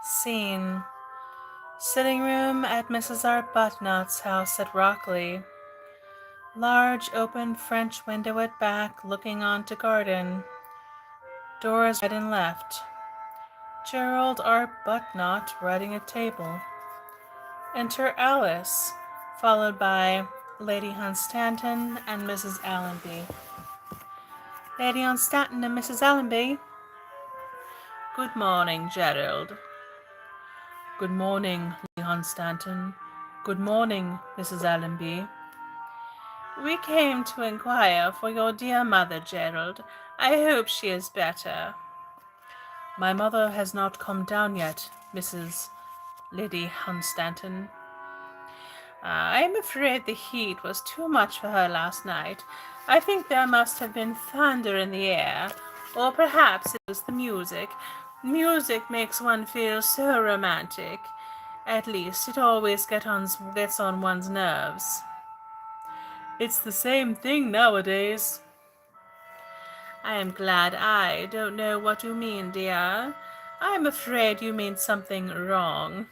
Scene: sitting room at Mrs. Arbuthnot's house at Rockley. Large open French window at back looking onto garden. Doors right and left. Gerald Arbuthnot writing at table. Enter Alice, followed by Lady Hunstanton and Mrs. Allonby. Lady Hunstanton and Mrs. Allonby. Good morning, Gerald. Good morning, Lady Hunstanton. Good morning, Mrs. Allonby. We came to inquire for your dear mother, Gerald. I hope she is better. My mother has not come down yet, Mrs. Lady Hunstanton. I am afraid the heat was too much for her last night. I think there must have been thunder in the air, or perhaps it was the music. Music makes one feel so romantic. At least it always gets on one's nerves. It's the same thing nowadays. I am glad I don't know what you mean, dear. I'm afraid you mean something wrong.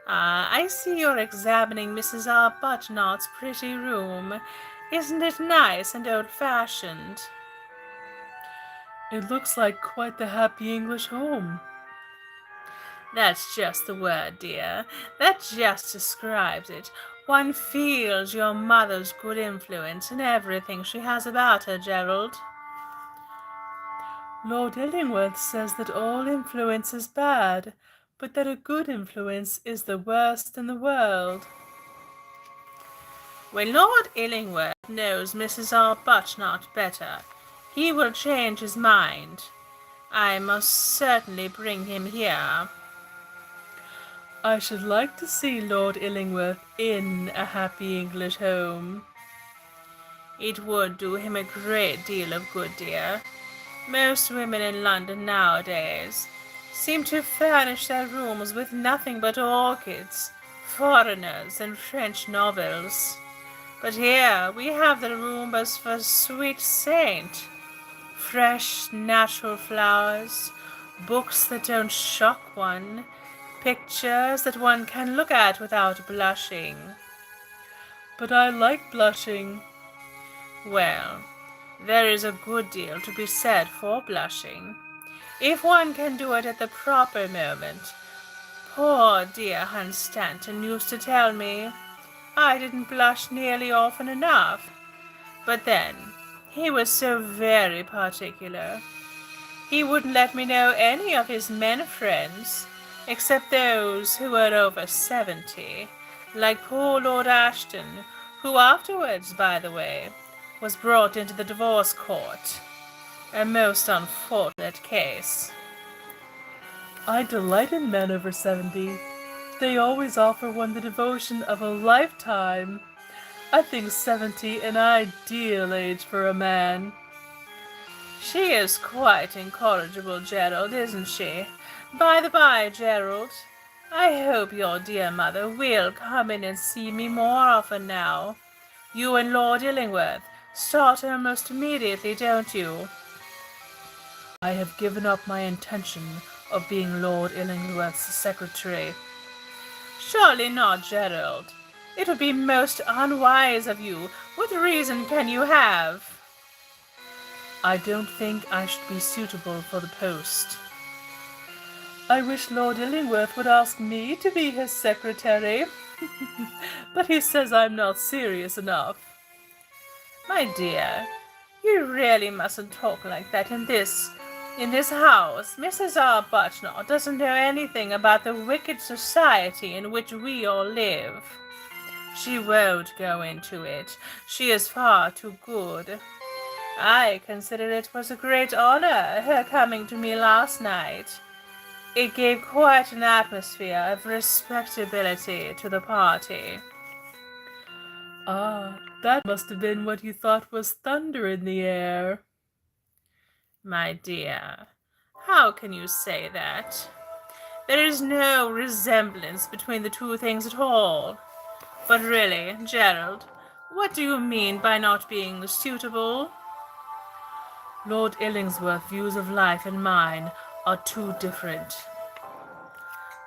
I see you're examining Mrs. Arbuthnot's pretty room. Isn't it nice and old-fashioned? It looks like quite the happy English home. That's just the word, dear. That just describes it. One feels your mother's good influence in everything she has about her, Gerald. Lord Illingworth says that all influence is bad, but that a good influence is the worst in the world. When Lord Illingworth knows Mrs. Arbuthnot better, he will change his mind. I must certainly bring him here. I should like to see Lord Illingworth in a happy English home. It would do him a great deal of good, dear. Most women in London nowadays seem to furnish their rooms with nothing but orchids, foreigners, and French novels. But here we have the room as for a sweet saint. Fresh, natural flowers, books that don't shock one, pictures that one can look at without blushing. But I like blushing. Well, there is a good deal to be said for blushing, if one can do it at the proper moment. Poor dear Hunstanton used to tell me I didn't blush nearly often enough. But then, he was so very particular. He wouldn't let me know any of his men friends, except those who were over 70, like poor Lord Ashton, who afterwards, by the way, was brought into the divorce court. A most unfortunate case. I delight in men over 70. They always offer one the devotion of a lifetime. I think 70 an ideal age for a man. She is quite incorrigible, Gerald, isn't she? By the by, Gerald, I hope your dear mother will come in and see me more often now. You and Lord Illingworth start almost immediately, don't you? I have given up my intention of being Lord Illingworth's secretary. Surely not, Gerald. It would be most unwise of you. What reason can you have? I don't think I should be suitable for the post. I wish Lord Illingworth would ask me to be his secretary. But he says I'm not serious enough. My dear, you really mustn't talk like that in this house. Mrs. Arbuthnot doesn't know anything about the wicked society in which we all live. She won't go into it. She is far too good. I consider it was a great honor, her coming to me last night. It gave quite an atmosphere of respectability to the party. Ah, that must have been what you thought was thunder in the air. My dear, how can you say that? There is no resemblance between the two things at all. But really, Gerald, what do you mean by not being suitable? Lord Illingsworth's views of life and mine are too different.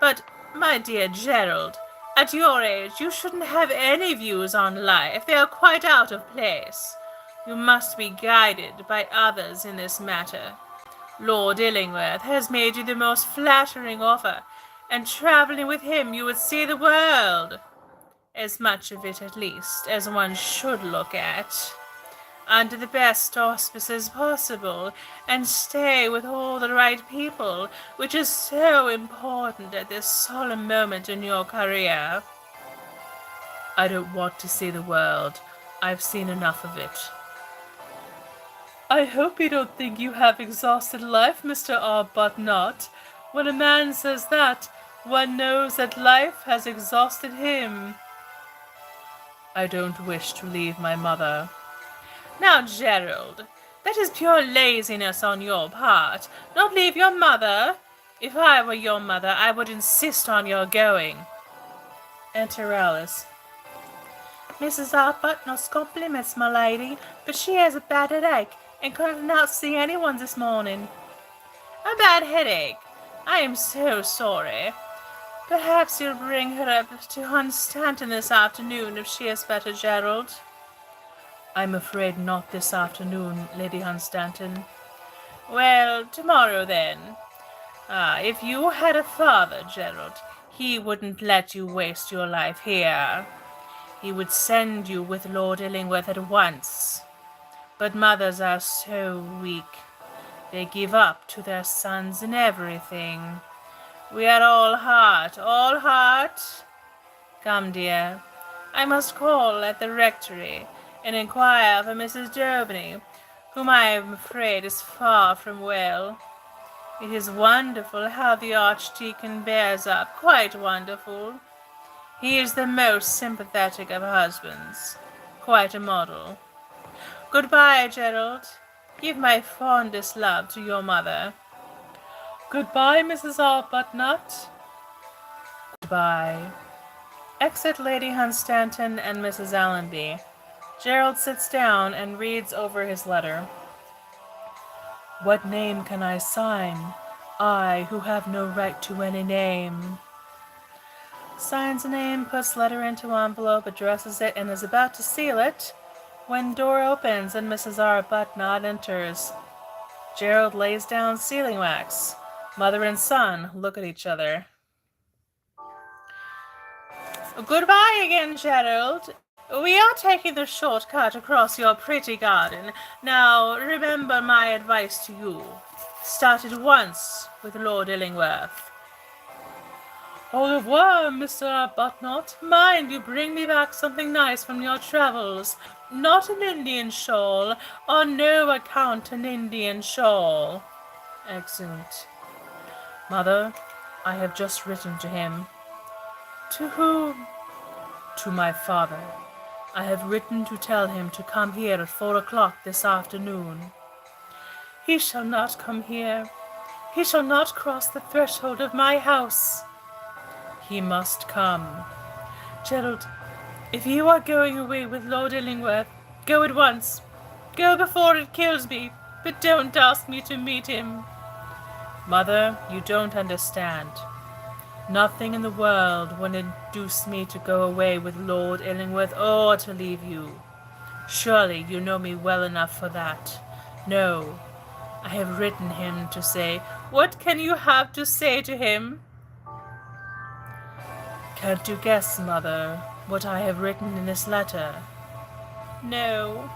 But, my dear Gerald, at your age you shouldn't have any views on life. They are quite out of place. You must be guided by others in this matter. Lord Illingworth has made you the most flattering offer, and travelling with him you would see the world. As much of it, at least, as one should look at, under the best auspices possible, and stay with all the right people, which is so important at this solemn moment in your career. I don't want to see the world. I've seen enough of it. I hope you don't think you have exhausted life, Mr. Arbuthnot. When a man says that, one knows that life has exhausted him. I don't wish to leave my mother. Now, Gerald, that is pure laziness on your part. Not leave your mother. If I were your mother, I would insist on your going. Enter Alice. Mrs. Arbuthnot's compliments, my lady, but she has a bad headache, and could not see anyone this morning. A bad headache? I am so sorry. Perhaps you'll bring her up to Hunstanton this afternoon if she is better, Gerald. I'm afraid not this afternoon, Lady Hunstanton. Well, tomorrow then. If you had a father, Gerald, he wouldn't let you waste your life here. He would send you with Lord Illingworth at once. But mothers are so weak. They give up to their sons in everything. We are all heart, all heart. Come, dear, I must call at the rectory and inquire for Mrs. Daubeny, whom I am afraid is far from well. It is wonderful how the Archdeacon bears up, quite wonderful. He is the most sympathetic of husbands, quite a model. Goodbye, Gerald. Give my fondest love to your mother. Goodbye, Mrs. Arbuthnot. Goodbye. Exit Lady Hunstanton and Mrs. Allonby. Gerald sits down and reads over his letter. What name can I sign? I, who have no right to any name. Signs a name, puts letter into envelope, addresses it, and is about to seal it, when door opens and Mrs. Arbuthnot enters. Gerald lays down sealing wax. Mother and son look at each other. Goodbye again, Gerald. We are taking the shortcut across your pretty garden. Now, remember my advice to you. Start at once with Lord Illingworth. Au revoir, Mr. Arbuthnot. Mind you bring me back something nice from your travels. Not an Indian shawl. On no account an Indian shawl. Excellent. Mother, I have just written to him. To whom? To my father. I have written to tell him to come here at 4 o'clock this afternoon. He shall not come here. He shall not cross the threshold of my house. He must come. Gerald, if you are going away with Lord Illingworth, go at once. Go before it kills me, but don't ask me to meet him. Mother, you don't understand. Nothing in the world would induce me to go away with Lord Illingworth or to leave you. Surely you know me well enough for that. No, I have written him to say, what can you have to say to him? Can't you guess, Mother, what I have written in this letter? No.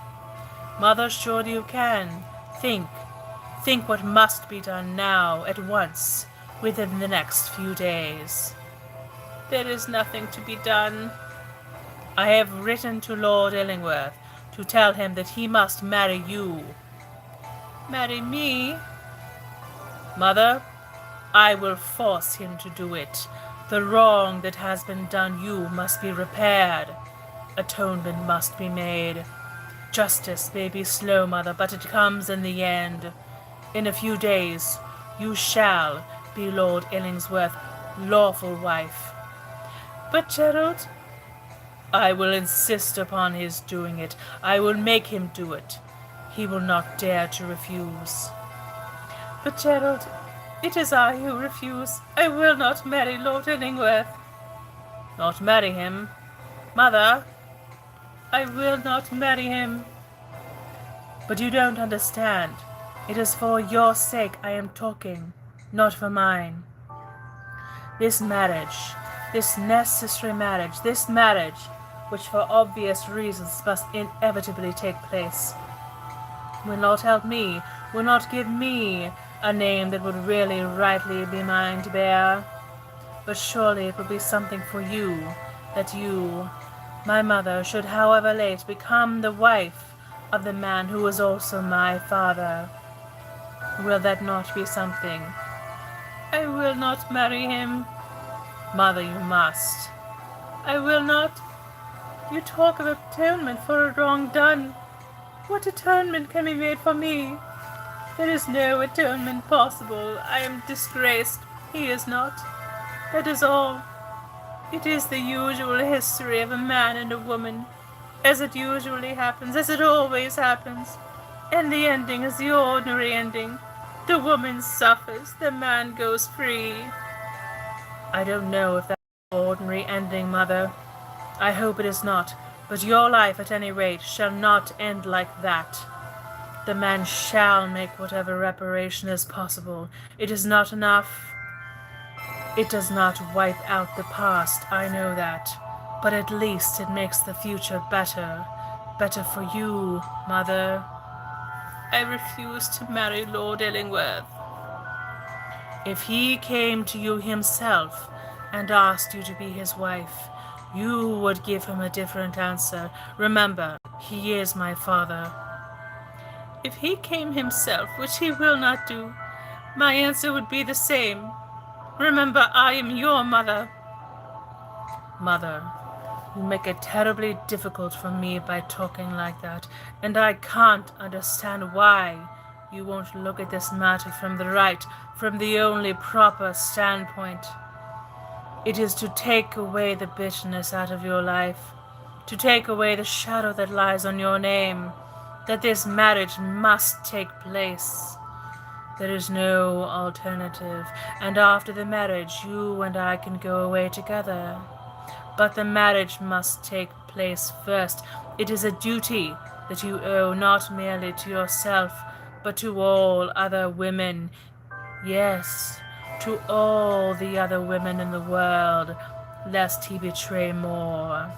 Mother, surely you can. Think what must be done now, at once, within the next few days. There is nothing to be done. I have written to Lord Illingworth to tell him that he must marry you. Marry me? Mother, I will force him to do it. The wrong that has been done you must be repaired. Atonement must be made. Justice may be slow, Mother, but it comes in the end. In a few days, you shall be Lord Illingworth's lawful wife. But, Gerald, I will insist upon his doing it. I will make him do it. He will not dare to refuse. But, Gerald, It is I who refuse. I will not marry Lord Illingworth. Not marry him? Mother, I will not marry him. But you don't understand. It is for your sake I am talking, not for mine. This marriage, this necessary marriage, this marriage, which for obvious reasons must inevitably take place, will not help me, will not give me a name that would really rightly be mine to bear. But surely it will be something for you, that you, my mother, should, however late, become the wife of the man who was also my father. Will that not be something? I will not marry him. Mother, you must. I will not. You talk of atonement for a wrong done. What atonement can be made for me? There is no atonement possible. I am disgraced. He is not. That is all. It is the usual history of a man and a woman, as it usually happens, as it always happens. And the ending is the ordinary ending. The woman suffers, the man goes free. I don't know if that's the ordinary ending, Mother. I hope it is not, but your life, at any rate, shall not end like that. The man shall make whatever reparation is possible. It is not enough. It does not wipe out the past, I know that, but at least it makes the future better. Better for you, Mother. I refuse to marry Lord Illingworth. If he came to you himself and asked you to be his wife, you would give him a different answer. Remember, he is my father. If he came himself, which he will not do, my answer would be the same. Remember, I am your mother. Mother, you make it terribly difficult for me by talking like that, and I can't understand why you won't look at this matter from the right, from the only proper standpoint. It is to take away the bitterness out of your life, to take away the shadow that lies on your name, that this marriage must take place. There is no alternative, and after the marriage you and I can go away together. But the marriage must take place first. It is a duty that you owe not merely to yourself, but to all other women. Yes, to all the other women in the world, lest he betray more.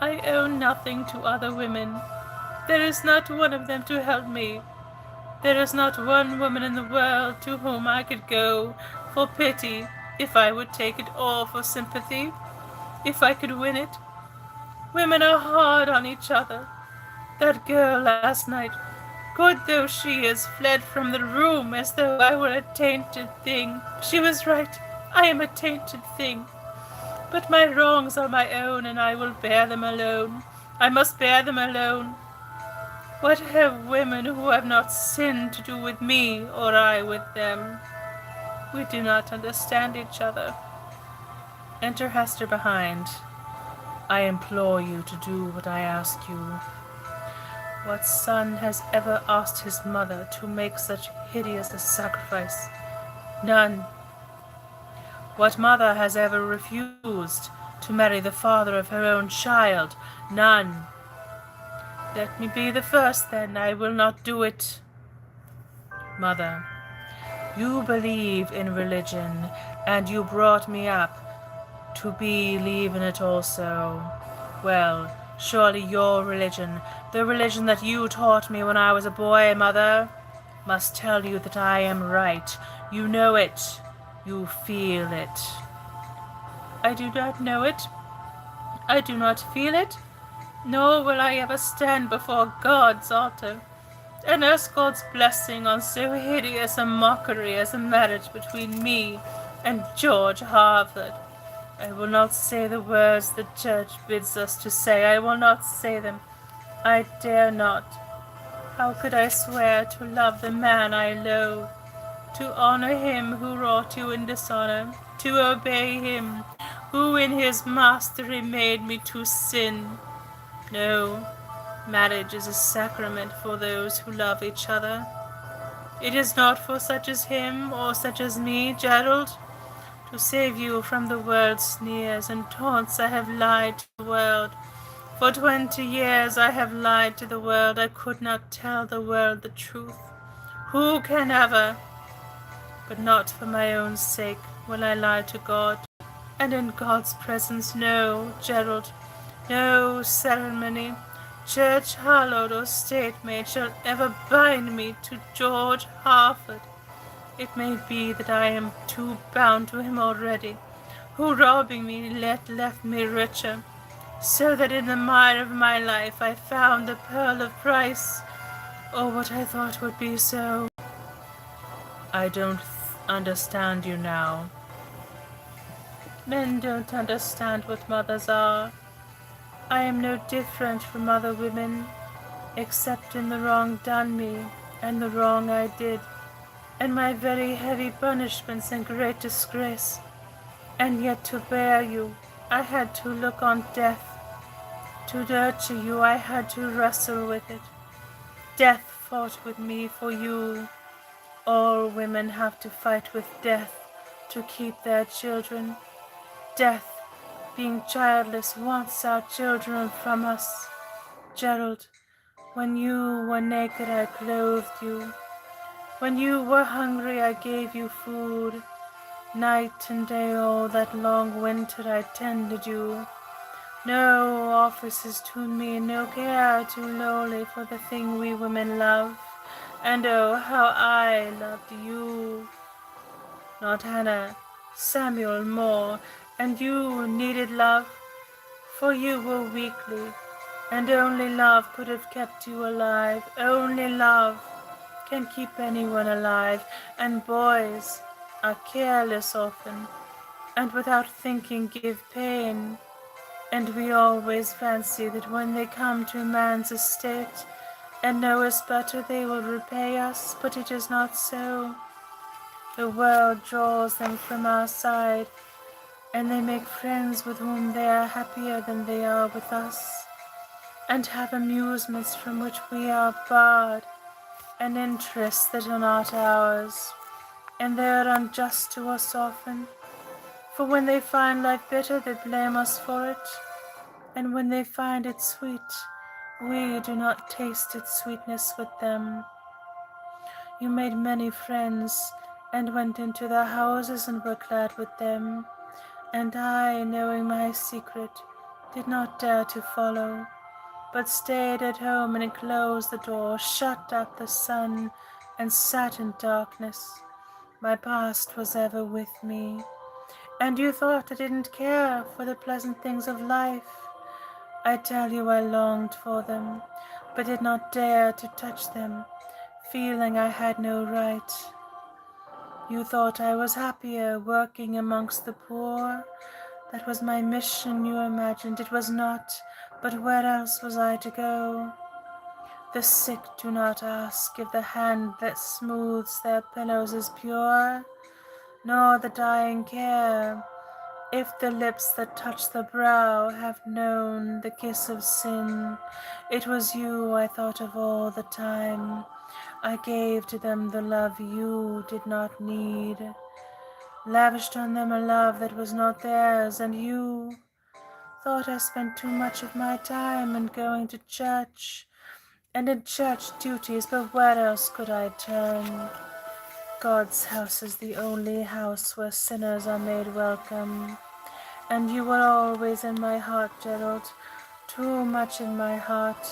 I owe nothing to other women. There is not one of them to help me. There is not one woman in the world to whom I could go for pity if I would take it, or for sympathy if I could win it. Women are hard on each other. That girl last night, good though she is, fled from the room as though I were a tainted thing. She was right. I am a tainted thing. But my wrongs are my own, and I will bear them alone. I must bear them alone. What have women who have not sinned to do with me, or I with them? We do not understand each other. Enter Hester behind. I implore you to do what I ask you. What son has ever asked his mother to make such hideous a sacrifice? None. What mother has ever refused to marry the father of her own child? None. Let me be the first, then. I will not do it. Mother, you believe in religion, and you brought me up to believe in it also. Well, surely your religion, the religion that you taught me when I was a boy, Mother, must tell you that I am right. You know it. You feel it. I do not know it. I do not feel it. Nor will I ever stand before God's altar and ask God's blessing on so hideous a mockery as a marriage between me and George Harford. I will not say the words the Church bids us to say. I will not say them. I dare not. How could I swear to love the man I loathe, to honor him who wrought you in dishonor, to obey him who in his mastery made me to sin? No, marriage is a sacrament for those who love each other. It is not for such as him or such as me, Gerald. To save you from the world's sneers and taunts I have lied to the world. For 20 years I have lied to the world. I could not tell the world the truth. Who can ever? But not for my own sake will I lie to God. And in God's presence, no, Gerald, no ceremony, church hallowed or state made, shall ever bind me to George Harford. It may be that I am too bound to him already, who robbing me left me richer, so that in the mire of my life I found the pearl of price, or what I thought would be so. I don't understand you now. Men don't understand what mothers are. I am no different from other women, except in the wrong done me, and the wrong I did, and my very heavy punishments and great disgrace. And yet to bear you, I had to look on death. To nurture you, I had to wrestle with it. Death fought with me for you. All women have to fight with death to keep their children. Death, being childless, wants our children from us. Gerald, when you were naked, I clothed you. When you were hungry, I gave you food. Night and day, all that long winter, I tended you. No office is to me, no care too lowly for the thing we women love. And oh, how I loved you. Not Hannah, Samuel more, and you needed love, for you were weakly, and only love could have kept you alive. Only love can keep anyone alive, and boys are careless often, and without thinking give pain, and we always fancy that when they come to man's estate and know us better they will repay us, but it is not so. The world draws them from our side, and they make friends with whom they are happier than they are with us, and have amusements from which we are barred, and interests that are not ours, and they are unjust to us often, for when they find life bitter they blame us for it, and when they find it sweet, we do not taste its sweetness with them. You made many friends, and went into their houses and were glad with them, and I, knowing my secret, did not dare to follow, but stayed at home and closed the door, shut out the sun, and sat in darkness. My past was ever with me, and you thought I didn't care for the pleasant things of life. I tell you I longed for them, but did not dare to touch them, feeling I had no right. You thought I was happier working amongst the poor. That was my mission, you imagined. It was not, but where else was I to go? The sick do not ask if the hand that smooths their pillows is pure, nor the dying care if the lips that touch the brow have known the kiss of sin. It was you I thought of all the time. I gave to them the love you did not need, lavished on them a love that was not theirs, and you thought I spent too much of my time in going to church and in church duties, but where else could I turn? God's house is the only house where sinners are made welcome, and you were always in my heart, Gerald, too much in my heart.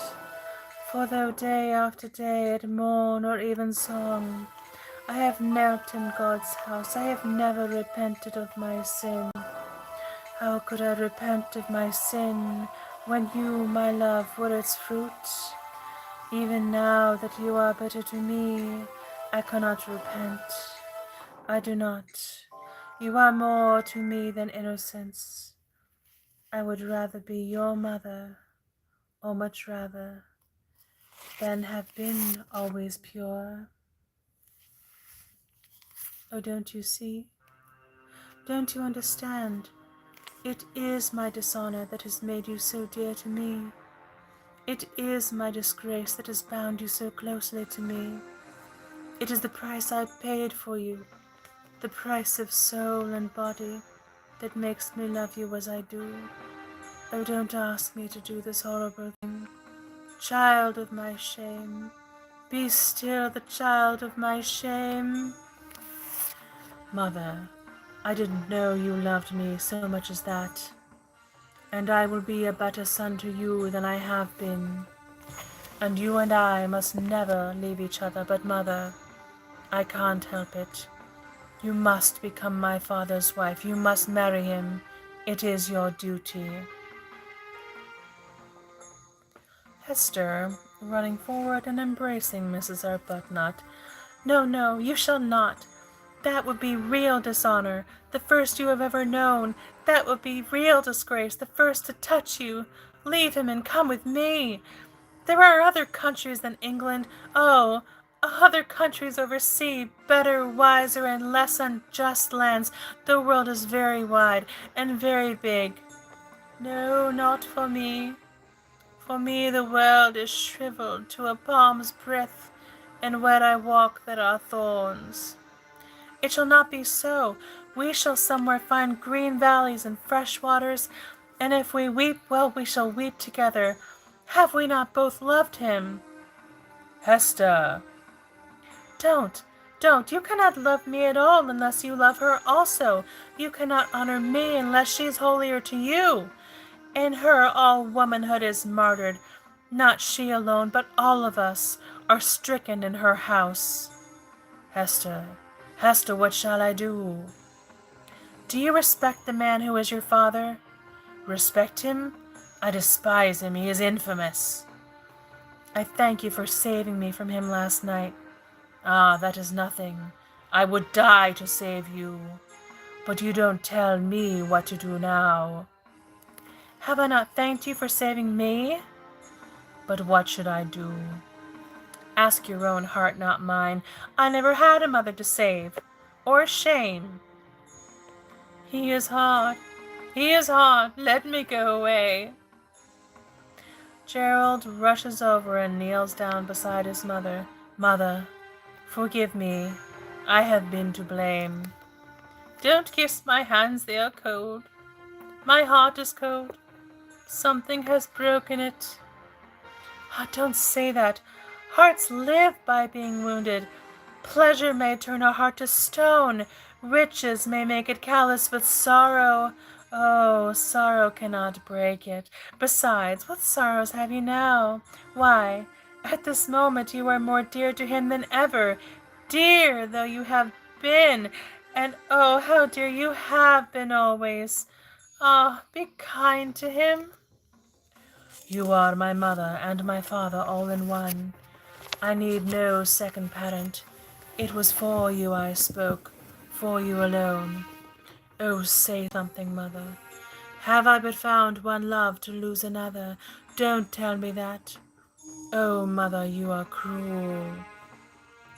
For though day after day at morn or even song I have knelt in God's house, I have never repented of my sin. How could I repent of my sin when you, my love, were its fruit? Even now that you are bitter to me, I cannot repent. I do not. You are more to me than innocence. I would rather be your mother, or much rather, than have been always pure. Oh, don't you see? Don't you understand? It is my dishonor that has made you so dear to me. It is my disgrace that has bound you so closely to me. It is the price I paid for you, the price of soul and body that makes me love you as I do. Oh, don't ask me to do this horrible thing. Child of my shame, be still the child of my shame. Mother, I didn't know you loved me so much as that, and I will be a better son to you than I have been. And you and I must never leave each other, but mother, I can't help it. You must become my father's wife. You must marry him. It is your duty. Hester, running forward and embracing Mrs. Arbuthnot. No, no, you shall not. That would be real dishonor, the first you have ever known. That would be real disgrace, the first to touch you. Leave him and come with me. There are other countries than England. Oh, other countries overseas, better, wiser, and less unjust lands. The world is very wide and very big. No, not for me. For me the world is shriveled to a palm's breadth, and where I walk there are thorns. It shall not be so. We shall somewhere find green valleys and fresh waters, and if we weep, well, we shall weep together. Have we not both loved him? Hester! Don't. You cannot love me at all unless you love her also. You cannot honor me unless she is holier to you. In her all womanhood is martyred. Not she alone, but all of us are stricken in her house. Hester, what shall I do? Do you respect the man who is your father? Respect him? I despise him. He is infamous. I thank you for saving me from him last night. Ah, that is nothing. I would die to save you. But you don't tell me what to do now. Have I not thanked you for saving me? But what should I do? Ask your own heart, not mine. I never had a mother to save, or shame. He is hard. Let me go away. Gerald rushes over and kneels down beside his mother. Mother, forgive me. I have been to blame. Don't kiss my hands, they are cold. My heart is cold. Something has broken it. Oh, don't say that. Hearts live by being wounded. Pleasure may turn a heart to stone. Riches may make it callous, but sorrow, oh, sorrow cannot break it. Besides, what sorrows have you now? Why, at this moment you are more dear to him than ever, dear though you have been, and oh, how dear you have been always. Ah, be kind to him. You are my mother and my father all in one. I need no second parent. It was for you I spoke, for you alone. Oh, say something, mother. Have I but found one love to lose another? Don't tell me that. Oh, mother, you are cruel.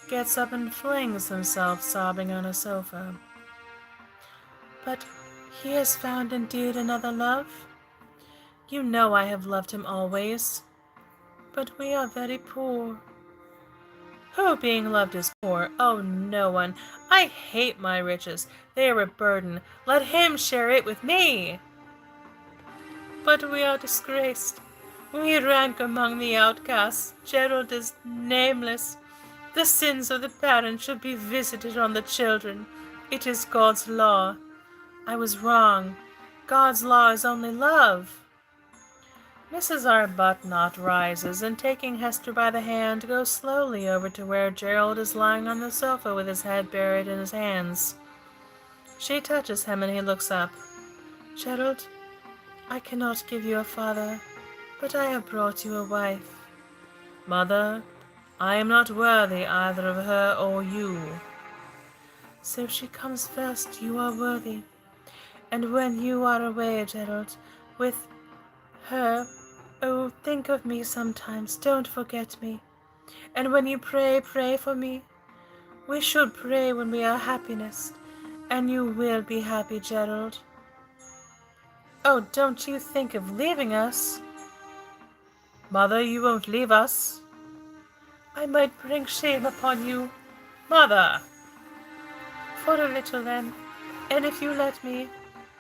Gets up and flings himself sobbing on a sofa. But he has found indeed another love? You know I have loved him always. But we are very poor. Who being loved is poor? Oh, no one. I hate my riches. They are a burden. Let him share it with me. But we are disgraced. We rank among the outcasts. Gerald is nameless. The sins of the parents should be visited on the children. It is God's law. I was wrong. God's law is only love. Mrs. Arbuthnot rises and, taking Hester by the hand, goes slowly over to where Gerald is lying on the sofa with his head buried in his hands. She touches him and he looks up. Gerald, I cannot give you a father, but I have brought you a wife. Mother, I am not worthy either of her or you. So if she comes first, you are worthy. And when you are away, Gerald, with her, oh, think of me sometimes. Don't forget me. And when you pray, pray for me. We should pray when we are happiness. And you will be happy, Gerald. Oh, don't you think of leaving us. Mother, you won't leave us. I might bring shame upon you. Mother! For a little then, and if you let me,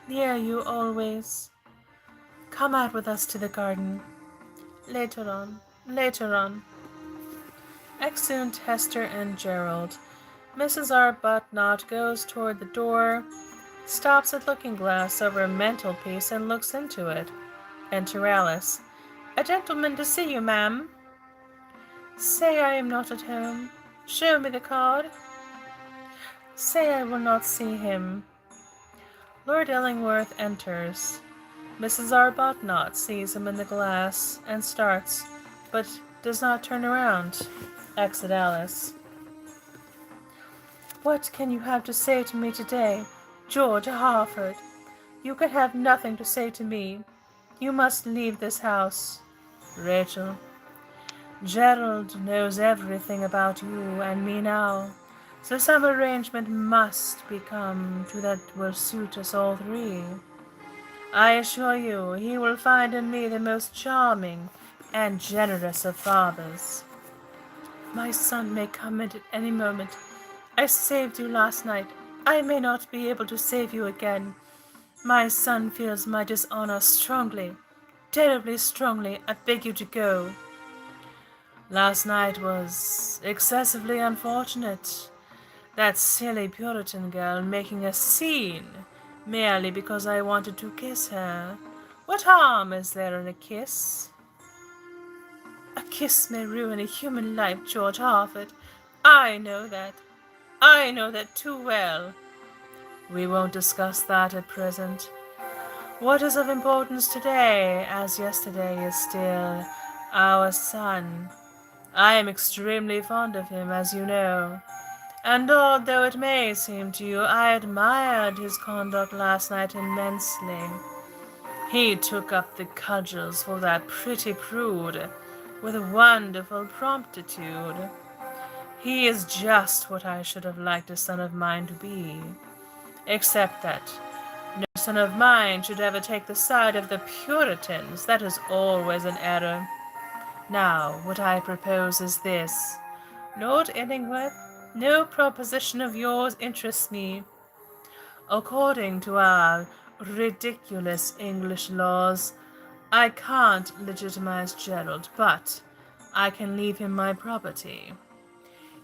near you always. Come out with us to the garden. Later on, later on. Exeunt Hester and Gerald. Mrs. Arbuthnot goes toward the door, stops at looking-glass over a mantelpiece, and looks into it. Enter Alice. A gentleman to see you, ma'am. Say I am not at home. Show me the card. Say I will not see him. Lord Illingworth enters. Mrs. Arbuthnot sees him in the glass and starts, but does not turn around. Exit Alice. What can you have to say to me today, George Harford? You can have nothing to say to me. You must leave this house. Rachel. Gerald knows everything about you and me now, so some arrangement must be come to that will suit us all three. I assure you he will find in me the most charming and generous of fathers. My son may come in at any moment. I saved you last night. I may not be able to save you again. My son feels my dishonor strongly, terribly strongly. I beg you to go. Last night was excessively unfortunate. That silly Puritan girl making a scene merely because I wanted to kiss her. What harm is there in a kiss? A kiss may ruin a human life, George Harford. I know that. I know that too well. We won't discuss that at present. What is of importance today, as yesterday, is still our son. I am extremely fond of him, as you know. And although it may seem to you, I admired his conduct last night immensely. He took up the cudgels for that pretty prude with wonderful promptitude. He is just what I should have liked a son of mine to be, except that no son of mine should ever take the side of the Puritans. That is always an error. Now, what I propose is this. Lord Illingworth, no proposition of yours interests me. According to our ridiculous English laws, I can't legitimize Gerald, but I can leave him my property.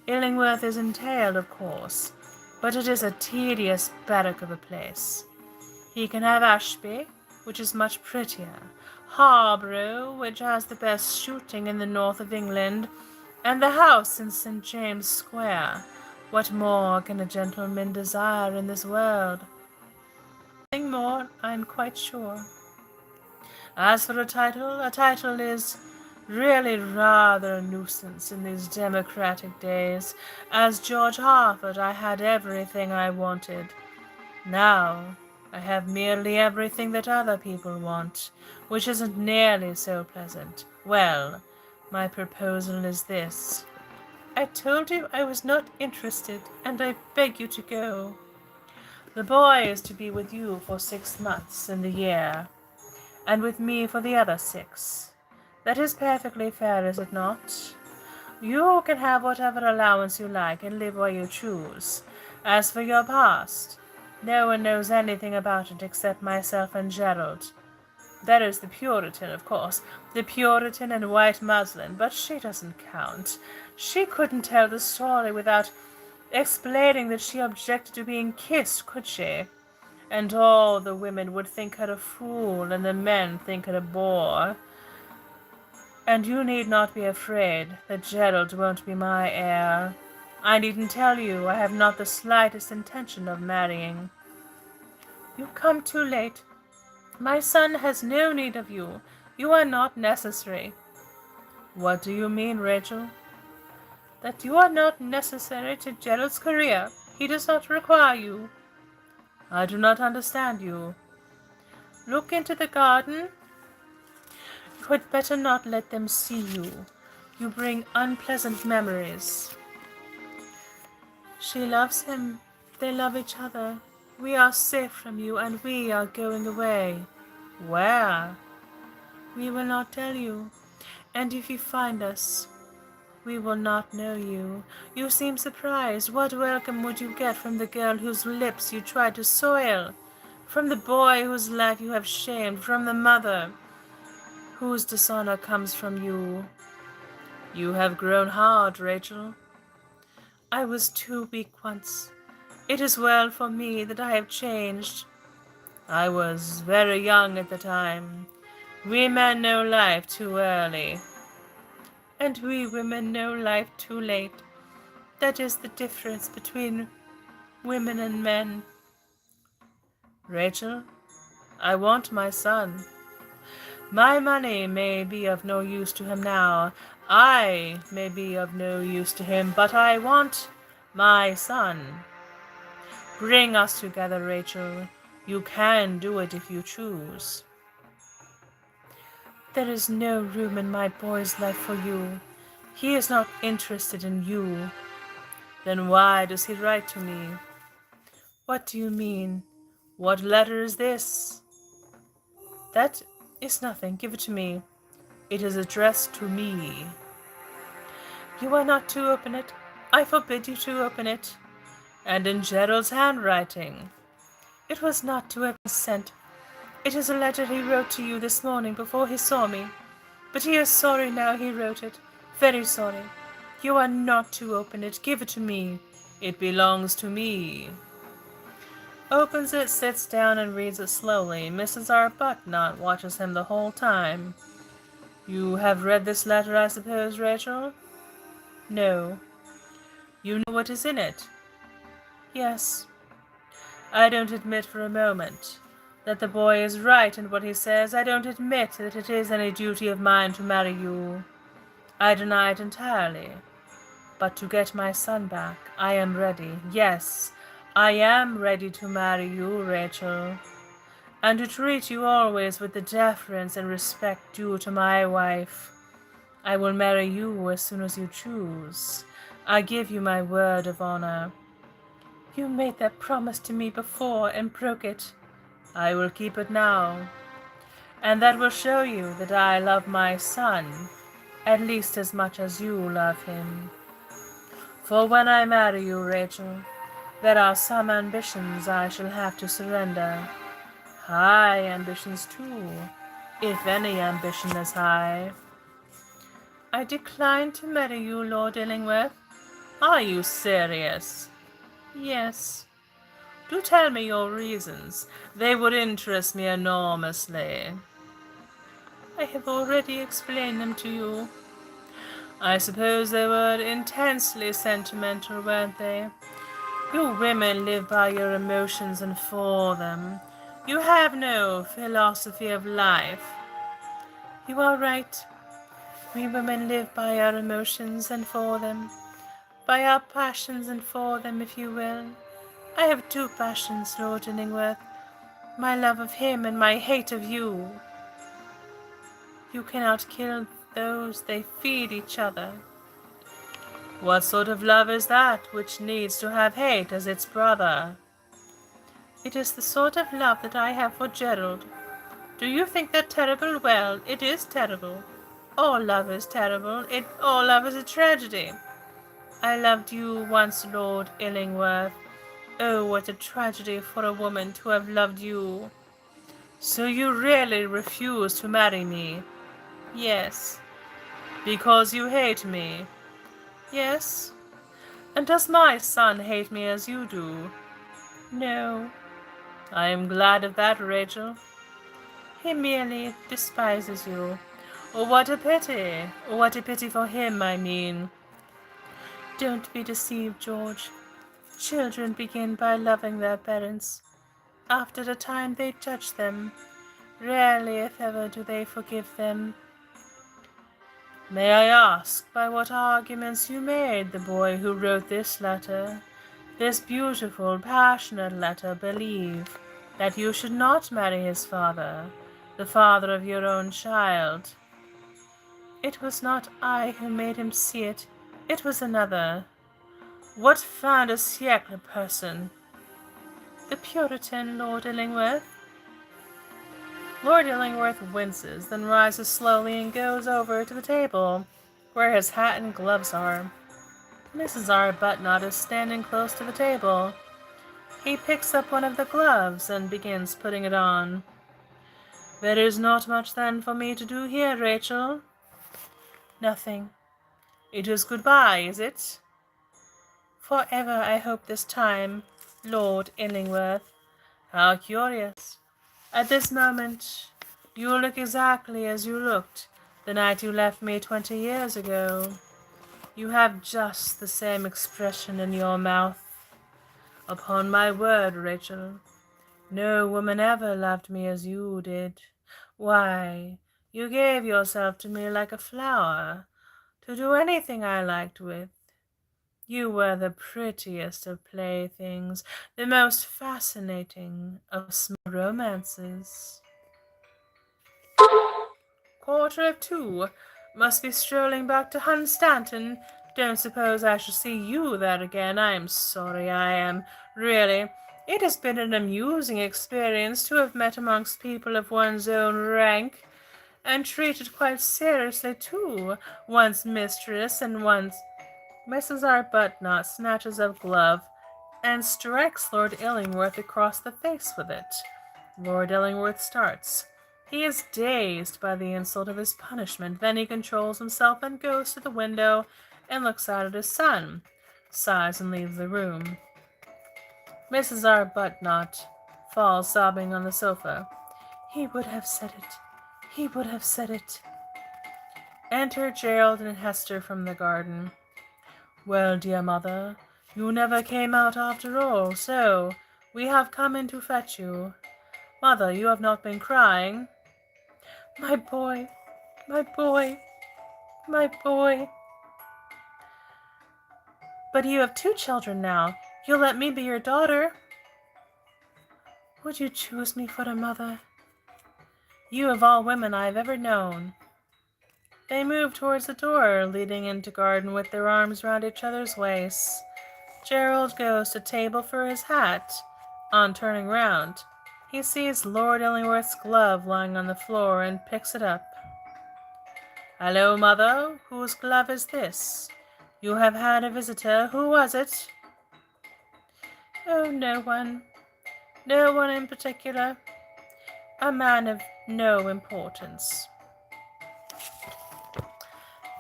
Illingworth is entailed, of course, but it is a tedious barrack of a place. He can have Ashby, which is much prettier, Harborough, which has the best shooting in the north of England, and the house in St. James Square. What more can a gentleman desire in this world? Nothing more, I am quite sure. As for a title is really rather a nuisance in these democratic days. As George Harford, I had everything I wanted. Now I have merely everything that other people want, which isn't nearly so pleasant. Well, my proposal is this. I told you I was not interested, and I beg you to go. The boy is to be with you for 6 months in the year, and with me for the other 6. That is perfectly fair, is it not? You can have whatever allowance you like and live where you choose. As for your past, no one knows anything about it except myself and Gerald. There is the Puritan, of course, the Puritan in white muslin, but she doesn't count. She couldn't tell the story without explaining that she objected to being kissed, could she? And all the women would think her a fool, and the men think her a bore. And you need not be afraid that Gerald won't be my heir. I needn't tell you I have not the slightest intention of marrying. You come too late. My son has no need of you. You are not necessary. What do you mean, Rachel? That you are not necessary to Gerald's career. He does not require you. I do not understand you. Look into the garden. You had better not let them see you. You bring unpleasant memories. She loves him. They love each other. We are safe from you, and we are going away. Where? We will not tell you. And if you find us, We will not know you. You seem surprised. What welcome would you get from the girl whose lips you tried to soil? From the boy whose life you have shamed? From the mother whose dishonor comes from you? You have grown hard, Rachel. I was too weak once. It is well for me that I have changed. I was very young at the time. We men know life too early. And we women know life too late. That is the difference between women and men. Rachel, I want my son. My money may be of no use to him now. I may be of no use to him, but I want my son. Bring us together, Rachel. You can do it if you choose. There is no room in my boy's life for you. He is not interested in you. Then why does he write to me? What do you mean? What letter is this? That is nothing. Give it to me. It is addressed to me. You are not to open it. I forbid you to open it. And in Gerald's handwriting. It was not to have been sent. It is a letter he wrote to you this morning before he saw me. But he is sorry now he wrote it. Very sorry. You are not to open it. Give it to me. It belongs to me. Opens it, sits down, and reads it slowly. Mrs. Arbuthnot watches him the whole time. You have read this letter, I suppose, Rachel? No. You know what is in it? Yes. I don't admit for a moment that the boy is right in what he says. I don't admit that it is any duty of mine to marry you. I deny it entirely. But to get my son back, I am ready. Yes, I am ready to marry you, Rachel, and to treat you always with the deference and respect due to my wife. I will marry you as soon as you choose. I give you my word of honor. You made that promise to me before and broke it. I will keep it now. And that will show you that I love my son at least as much as you love him. For when I marry you, Rachel, there are some ambitions I shall have to surrender. High ambitions, too, if any ambition is high. I decline to marry you, Lord Illingworth. Are you serious? Yes. Do tell me your reasons. They would interest me enormously. I have already explained them to you. I suppose they were intensely sentimental, weren't they? You women live by your emotions and for them. You have no philosophy of life. You are right. We women live by our emotions and for them. By our passions and for them, if you will. I have two passions, Lord Illingworth. My love of him and my hate of you. You cannot kill those, they feed each other. What sort of love is that which needs to have hate as its brother? It is the sort of love that I have for Gerald. Do you think that terrible? Well, it is terrible. All love is terrible. All love is a tragedy. I loved you once, Lord Illingworth. Oh, what a tragedy for a woman to have loved you. So you really refuse to marry me? Yes. Because you hate me? Yes. And does my son hate me as you do? No. I am glad of that, Rachel. He merely despises you. Oh, what a pity! What a pity for him, I mean. Don't be deceived, George. Children begin by loving their parents. After a time they judge them. Rarely, if ever, do they forgive them. May I ask by what arguments you made the boy who wrote this letter, this beautiful, passionate letter, believe that you should not marry his father, the father of your own child? It was not I who made him see it. It was another. What fin de siècle person? The Puritan, Lord Illingworth. Lord Illingworth winces, then rises slowly and goes over to the table. where his hat and gloves are. Mrs. Arbuthnot is standing close to the table. He picks up one of the gloves and begins putting it on. There is not much then for me to do here, Rachel. Nothing. It is goodbye, is it? Forever, I hope this time, Lord Illingworth. How curious. At this moment, you look exactly as you looked the night you left me 20 years ago. You have just the same expression in your mouth. Upon my word, Rachel, no woman ever loved me as you did. Why, you gave yourself to me like a flower, to do anything I liked with. You were the prettiest of playthings, the most fascinating of small romances. 1:45. Must be strolling back to Hunstanton. Don't suppose I shall see you there again. I am sorry I am. Really, it has been an amusing experience to have met amongst people of one's own rank, and treated quite seriously, too, one's mistress and one's... Mrs. Arbuthnot snatches a glove and strikes Lord Illingworth across the face with it. Lord Illingworth starts. He is dazed by the insult of his punishment. Then he controls himself and goes to the window and looks out at his son, sighs and leaves the room. Mrs. Arbuthnot falls sobbing on the sofa. He would have said it. He would have said it. Enter Gerald and Hester from the garden. Well, dear mother, you never came out after all, so we have come in to fetch you. Mother, you have not been crying. My boy, my boy, my boy. But you have 2 children now. You'll let me be your daughter. Would you choose me for a mother? You of all women I have ever known. They move towards the door leading into garden with their arms round each other's waists. Gerald goes to table for his hat. On turning round, he sees Lord Illingworth's glove lying on the floor and picks it up. Hello, mother. Whose glove is this? You have had a visitor. Who was it? Oh, no one. No one in particular. A man of no importance.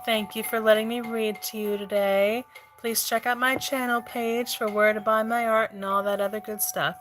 Thank you for letting me read to you today. Please check out my channel page for where to buy my art and all that other good stuff.